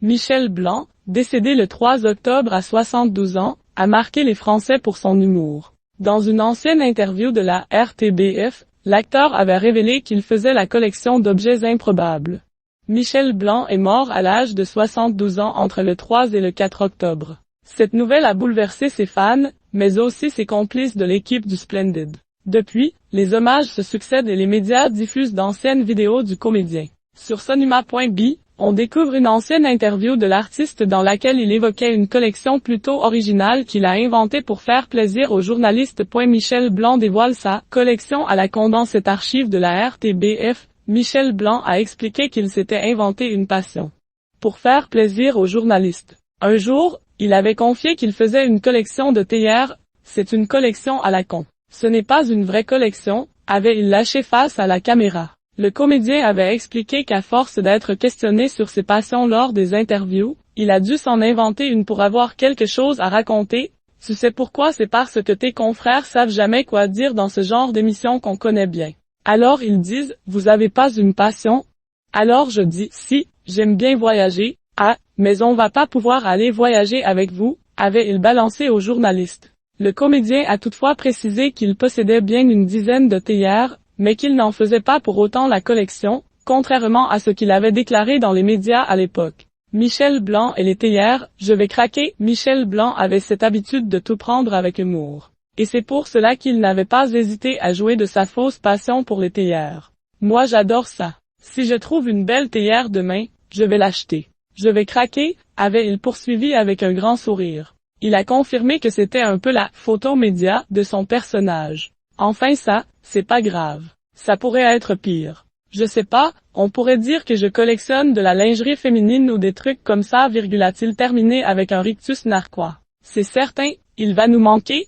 Michel Blanc, décédé le 3 octobre à 72 ans, a marqué les Français pour son humour. Dans une ancienne interview de la RTBF, l'acteur avait révélé qu'il faisait la collection d'objets improbables. Michel Blanc est mort à l'âge de 72 ans entre le 3 et le 4 octobre. Cette nouvelle a bouleversé ses fans, mais aussi ses complices de l'équipe du Splendid. Depuis, les hommages se succèdent et les médias diffusent d'anciennes vidéos du comédien. Sur sonuma.bi, on découvre une ancienne interview de l'artiste dans laquelle il évoquait une collection plutôt originale qu'il a inventée pour faire plaisir aux journalistes. Michel Blanc dévoile sa collection à la Condensed Archives de la RTBF. Michel Blanc a expliqué qu'il s'était inventé une passion pour faire plaisir aux journalistes. Un jour, il avait confié qu'il faisait une collection de théières. C'est une collection à la con. Ce n'est pas une vraie collection, avait-il lâché face à la caméra. Le comédien avait expliqué qu'à force d'être questionné sur ses passions lors des interviews, il a dû s'en inventer une pour avoir quelque chose à raconter. Tu sais pourquoi? C'est parce que tes confrères savent jamais quoi dire dans ce genre d'émission qu'on connaît bien. Alors ils disent, vous avez pas une passion? Alors je dis, si, j'aime bien voyager. Ah, mais on va pas pouvoir aller voyager avec vous, avait-il balancé aux journalistes. Le comédien a toutefois précisé qu'il possédait bien une dizaine de théières, mais qu'il n'en faisait pas pour autant la collection, contrairement à ce qu'il avait déclaré dans les médias à l'époque. Michel Blanc et les théières, je vais craquer. Michel Blanc avait cette habitude de tout prendre avec humour. Et c'est pour cela qu'il n'avait pas hésité à jouer de sa fausse passion pour les théières. Moi j'adore ça. Si je trouve une belle théière demain, je vais l'acheter. Je vais craquer, avait-il poursuivi avec un grand sourire. Il a confirmé que c'était un peu la photo média de son personnage. Enfin ça, c'est pas grave. Ça pourrait être pire. Je sais pas, on pourrait dire que je collectionne de la lingerie féminine ou des trucs comme ça, a-t-il terminé avec un rictus narquois. C'est certain, il va nous manquer.